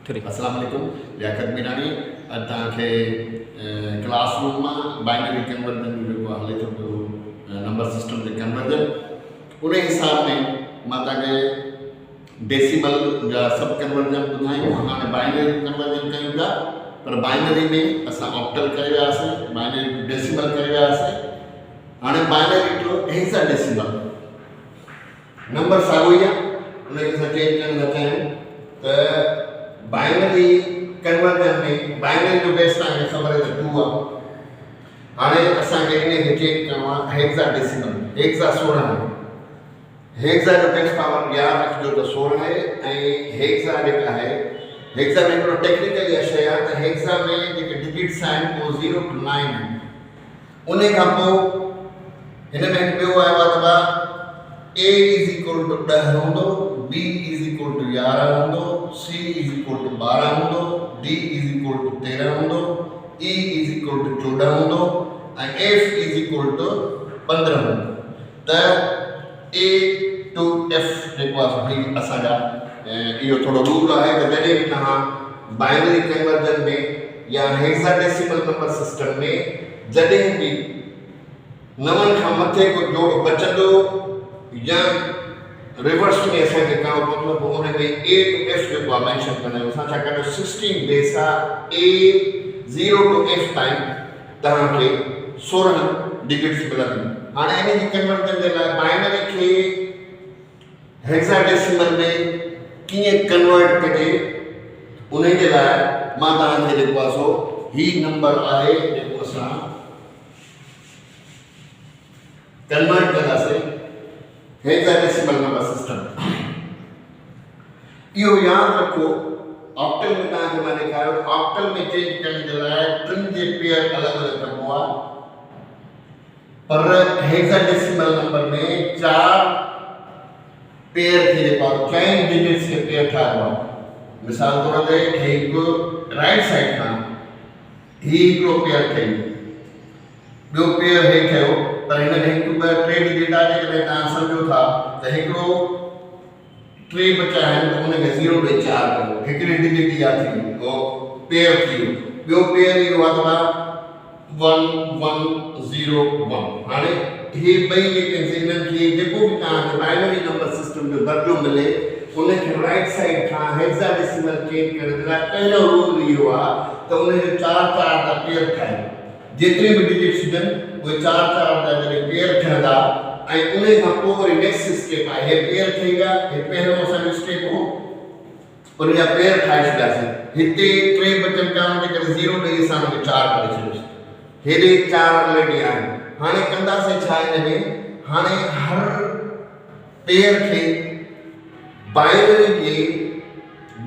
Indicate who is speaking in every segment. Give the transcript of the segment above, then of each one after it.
Speaker 1: अस्सलाम वालेकुम लियाकत मीरानी तव्हांखे क्लासरूम में बाइनरी कन्वर्जन जो हले थो पियो नंबर सिस्टम के कन्वर्जन उन हिसाब में मां तव्हांखे डेसिमल जा सब कन्वर्जन ॿुधायूं। हाणे बाइनरी कन्वर्जन कयूं था पर बाइनरी में असां ऑक्टल करे वियासीं, बाइनरी टू डेसिमल करे वियासीं। हाणे बाइनरी टू हेक्साडेसिमल नंबर साॻियो ई आहे, उनखे असां चेंज करण था चाहियूं त बाइनरी कन्वर्जन में बाइनरी जो बेस तव्हांखे ख़बर है तो 2 आहे। हाणे असांखे इनखे चेंज करणो आहे हेक्साडेसिमल। हेक्सा 16 है, हेक्सा जो बेस पावर याद रखिजो तो 16 है। ऐं हेक्सा जेका है हेक्सा में हिकिड़ो टेक्निकल इहा शइ आहे त हेक्सा में जेके डिजिट्स आहिनि उहो 0 to 9 आहिनि। उन खां पोइ हिन में हिकु ॿियो आयो आहे त A is equal to 10 हूंदो, B is equal to 11 हूंदो, C is equal to 12 हूंदो, D is equal to 13 हूंदो, E is equal to 14 हूंदो ऐं F is equal to 15 हूंदो। त A to F जेको आहे असांजा इहो थोरो रूल आहे त जॾहिं बि तव्हां बाइनरी कन्वर्जन में या हेक्साडेसिमल नंबर सिस्टम में जॾहिं बि 9 खां मथे को जोड़ बचंदो या रिवर्स में असांखे करणो पवंदो पोइ उन में A to F जेको आहे मेंशन कंदा आहियूं। असां छा कंदा आहियूं 16 बेस आहे A 0 to F ताईं तव्हांखे 16 डिजिट्स मिलंदियूं। हाणे इन जी कन्वर्जन जे लाइ बाइनरी खे हेक्साडेसिमल में कीअं कन्वर्ट कजे उन जे लाइ मां तव्हांखे जेको आहे सो ही नंबर आहे जेको असां कन्वर्ट कंदासीं हेक्साडेसिमल नंबर सिस्टम। इहो यादि रखो ऑक्टल में तव्हांखे मां ॾेखारियो ऑक्टल में चेंज करण जे लाइ 3 जे पेयर अलॻि अलॻि कबो आहे पर हेक्साडेसिमल नंबर में 4 पेयर खे जेको आहे चैन डिजिट्स खे पेयर ठाहिबो आहे। मिसाल तौर ते हिकु राइट साइड खां ही हिकिड़ो पेयर ठही, ॿियो पेयर हे ठहियो पर हिन में हिकु ॿ 3 डिजिट आहे जेकॾहिं तव्हां सम्झो था त हिकिड़ो 3 बचा आहिनि त उनखे 0 ॾे 4 कयो, हिकिड़ी डिजिट इहा थी उहो पेयर थी वियो। ॿियो पेयर इहो आहे त 1 1 0 1। हाणे हे ॿई जेके हिननि खे जेको बि तव्हांखे बाइनरी नंबर सिस्टम जो दर्जो मिले उनखे राइट साइड खां हेक्साडेसिमल चेंज करण जे लाइ पहिरियों रूल इहो आहे त उनजो 4 4 जा पेयर ठाहे। जेतिरी बि डिजिट्स हुजनि उहे 4 4 जा जॾहिं पेयर ठहंदा ऐं उन खां पोइ वरी नेक्स्ट स्टेप आहे हे पेयर ठही विया। हे पहिरियों असांजो स्टेप हो उन जा पेयर ठाहे छॾियासीं। हिते 3 बचनि पिया उनजे करे 0 ॾेई असां उनखे 4 करे छॾियोसीं। हेॾे 4 ऑलरेडी आहिनि। हाणे कंदासीं छा हिन में हाणे हर पेयर खे बाइनरी जे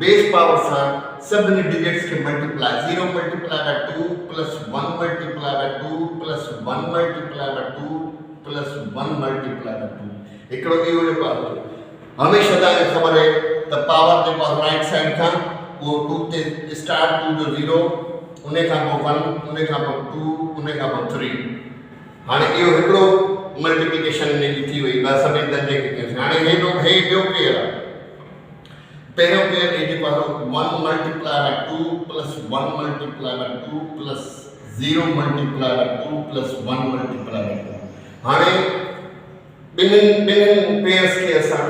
Speaker 1: बेस पावर सां सभिनी डिजिट्स के multiply 0 multiply by 2 plus 1 multiply bye 2 plus 1 multiply bye 2 plus 1 multiply bye 2 हिकिड़ो इहो जेको आहे हमेशह तव्हांखे ख़बर आहे त पावर जेको आहे राइट साइड खां उहो 2 ते स्टार्ट 2 जो 0 उन खां पोइ 1 उन खां पोइ 2 उन खां पोइ 3। हाणे इहो हिकिड़ो मल्टीप्लिकेशन इनजी थी वई ॿ सभिनी दर्जे खे कयोसीं। हाणे हे ॿियो पेयर आहे। पहिरियों पेयर हे जेको आहे 1 multiply bye 2 plus 1 multiply bye 2 plus 0 multiply by 2 plus 1 multiply bye 2। हाणे ॿिन्हिनि पेयर्स खे असां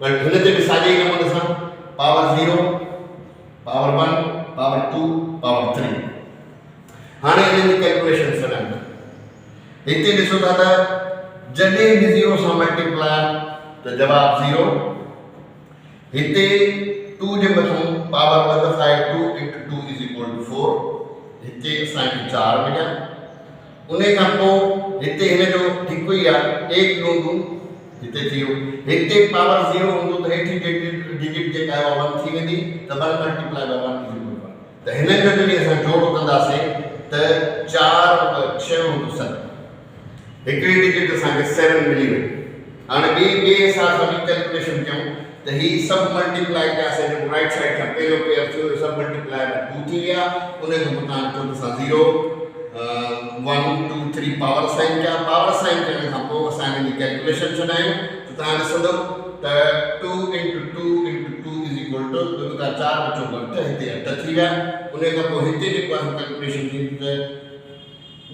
Speaker 1: हिन ते बि साॻे ई नमूने सां पावर 0 पावर 1 पावर 2 पावर 3। हाणे हिन जी कैलकुलेशन सॾायूं। हिते ॾिसो था त जॾहिं बि 0 सां मल्टीप्लाई त जवाब 0। हिते 2 जे मथां पावर ॿ दफ़ा आहे 2 × 2 = 4। हिते असांखे 4 मिलिया। उन खां पोइ हिते हिन जो हिकु ई आहे 1 2 2 हिते थी वियो। हिते पावर 0 हूंदो त हेठी डिजिट जेका आहे 1 थी वेंदी त 1 मल्टीप्लाई बाय 1 = 1। त हिननि जो जॾहिं असां जोड़ कंदासीं त 4 + 6 = 7। हिकिड़ी डिजिट असांखे 7 मिली वई। हाणे ॿिए हिसाब सां बि कैलकुलेशन कयूं त ही सब मल्टीप्लाई कयासीं जो राइट साइड खां पहिरियों पेयर थियो सब मल्टीप्लाई बाय 2 थी विया। उन खां पोइ तव्हां असां 0 1 2 3 पावर साइन कया। पावर साइन करण खां पोइ असां हिन जी कैलकुलेशन छॾायूं त तव्हां ॾिसंदो त 2 × 2 × 2 = इक्वल टू 2 का 4 बचो घट हिते 8 थी विया उन खां पोइ हिते जेको आहे कैलकुलेशन थी त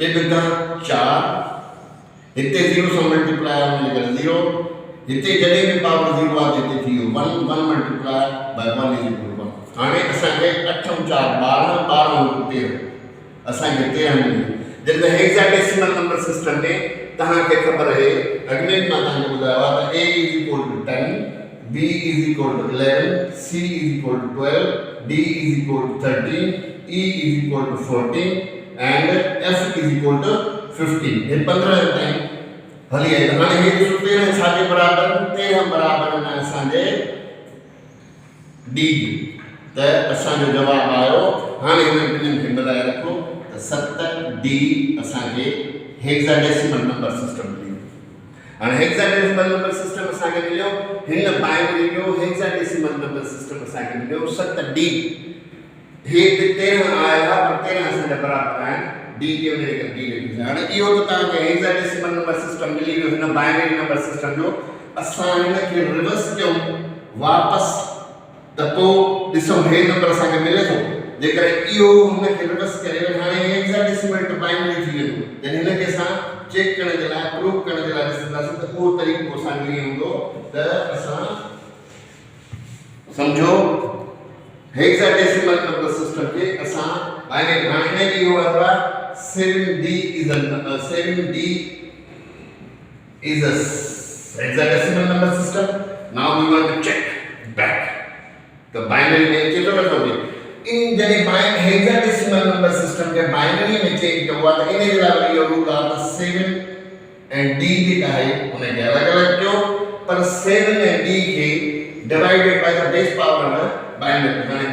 Speaker 1: 2 का 4 हिते 0 सां मल्टीप्लाई आहे उन करे 0 हिते जॾहिं बि पावर 0 आहे हिते थी वियो 1 1 multiply by 1 is equal to 1 हाणे असांखे 8 + 4 12 12 × 13 असांखे 13 मिली जॾहिं हेक्साडेसिमल नंबर सिस्टम में तव्हांखे ख़बर आहे अॻिमें मां तव्हांखे ॿुधायो आहे त A is equal to 10 B is equal to 11, C is equal to 12, D is equal to 13, E is equal to 14, and F is equal to 15. ये 15 टाइम हली है। हाणे ये जो 13 छाजे बराबर 13 बराबर न असांजे D त असांजो जवाब आयो हाणे हिन ॿिन्हिनि खे मिलाए रखो त 7D असांखे हेक्साडेसिमल नंबर सिस्टम मिली। हाणे हेक्साडेसिमल नंबर सिस्टम असांखे मिलियो हिन बाइनरी जो हेक्साडेसिमल नंबर सिस्टम असांखे मिलियो 7D हे 13 आया पर 13 असांजा बराबर आहिनि D के उनजे करे D लिखी हाणे इहो त तव्हांखे हेक्साडेसिमल नंबर सिस्टम मिली वियो हिन बाइनरी नंबर सिस्टम जो असां हिनखे रिवर्स कयूं वापस त पोइ ॾिसो हे नंबर असांखे मिले थो जेकर इहो हुनखे रिवर्स करे हाणे हेक्साडेसिमल टू बाइनरी थी वेंदो त हिनखे असां चेक करण जे लाइ प्रूफ करण जे लाइ ॾिसंदासीं त उहो तरीक़ो असांजो ईअं हूंदो त असां सम्झो हेक्साडेसिमल नंबर सिस्टम खे असां बाइनरी हाणे हिन ॾींहुं इहो आयो आहे 7D is a hexadecimal number system. Now we want to check back the binary में चेतो रखो इन जने हेक्साडेसिमल नंबर सिस्टम के बाइनरी में चेंज हुआ तो इन्हें जला ये रूल आता 7 and D जेका है उन्हें अलग-अलग क्यों पर 7 and D के divided by the base power है बाइनरी हाने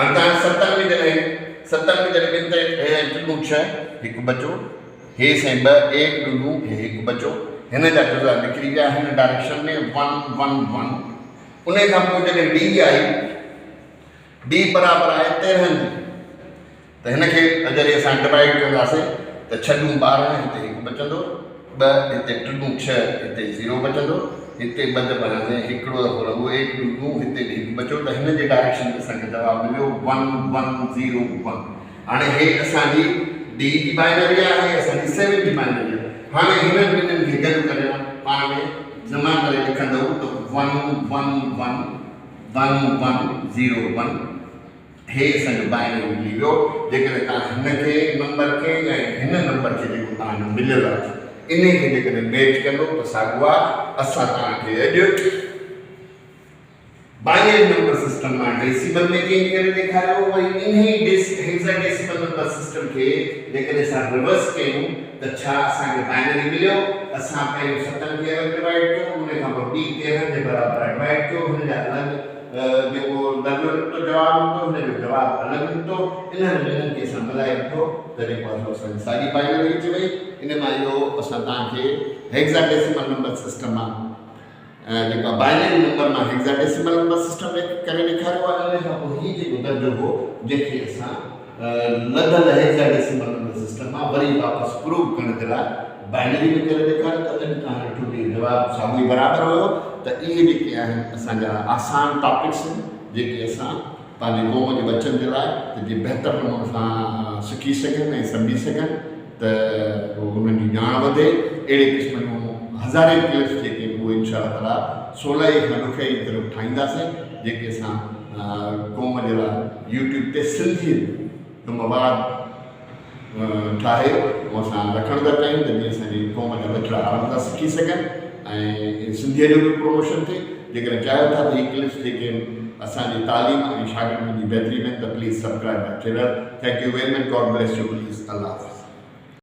Speaker 1: अंतर 97 जने बिनते टू छ एक बचो हे से 2 1 2 एक बचो हिन जा जुज़ा निकरी गया हिन डायरेक्शन में 1 1 1 उन्हें खां पोइ जॾहिं D आई D बराबर आहे 13 त हिनखे अगरि असां डिवाइड कंदासीं त 6 × 12 हिते 1 बचंदो 2 हिते 2 × 6 हिते 0 बचंदो हिते 2 दफ़ा हिकिड़ो दफ़ो लॻो 1 2 हिते 1 बचो त हिन जे डायरेक्शन में असांखे जवाबु मिलियो 1 1 0 1 हाणे हे असांजी D जी बाइनरी आहे असांजी 7 जी बाइनरी आहे हाणे हिननि ॿिन्हिनि खे गॾु करे पाण में जमा करे लिखंदव त 1 1 1 1 1 0 1 हे असांजो बाइनरी मिली वियो जेकॾहिं तव्हां हिनखे नंबर खे ऐं हिन नंबर खे जेको तव्हांजो मिलियल आहे इन खे जेकॾहिं मैच कंदो त साॻियो आहे असां तव्हांखे अॼु बाइनरी नंबर सिस्टम मां डेसिमल में चेंज करे ॾेखारियो वरी इन हेक्साडेसिमल नंबर सिस्टम खे जेकॾहिं असां रिवर्स कयूं त छा असांखे बाइनरी मिलियो असां पहिरियों 7 खे अलॻि डिवाइड कयो उन खां पोइ D 13 जे बराबर डिवाइड कयो हुन जा अलॻि जेको नंबर तो जवाब हूंदो हुनजो जवाब अलॻि हूंदो इन्हनि ॿिन्हिनि खे असां मिलाए वठो त जेको आहे असांजी साॻी बाइनरी अची वई इन मां इहो असां तव्हांखे हेक्साडेसिमल नंबर सिस्टम मां जेका बाइनरी नंबर मां हेक्साडेसिमल नंबर सिस्टम में करे ॾेखारियो आहे इन खां पोइ हीउ जेको दर्जो हो जंहिंखे असां लधल हेक्साडेसिमल नंबर सिस्टम मां वरी वापसि प्रूव करण जे लाइ बाइनरी में करे ॾेखारियो त अॼु तव्हां ॾिठो कि जवाबु साॻियो ई बराबरि हुयो त इहे जेके आहिनि असांजा आसान टॉपिक्स आहिनि जेके असां पंहिंजे क़ौम जे बचनि जे लाइ जेके बहितर नमूने सां सिखी सघनि ऐं सम्झी सघनि त उन्हनि जी ॼाण वधे अहिड़े क़िस्म जूं हज़ारे क्लिप्स जेके उहे इनशा ताला 16 खां ॾुखियाई तरफ़ ठाहींदासीं जेके असां क़ौम जे लाइ यूट्यूब ते सिंधी मवाद ठाहे उहो असां रखण था चाहियूं त जीअं असांजी क़ौम जा बचिड़ा आराम सां सिखी सघनि ऐं सिंधीअ जो बि प्रमोशन थिए जेकॾहिं चाहियो था त हीअ क्लिप्स जेके असांजी तालीम ऐं शागिर्दनि जी बहितरी में त please subscribe my channel thank you very much God bless you please Allah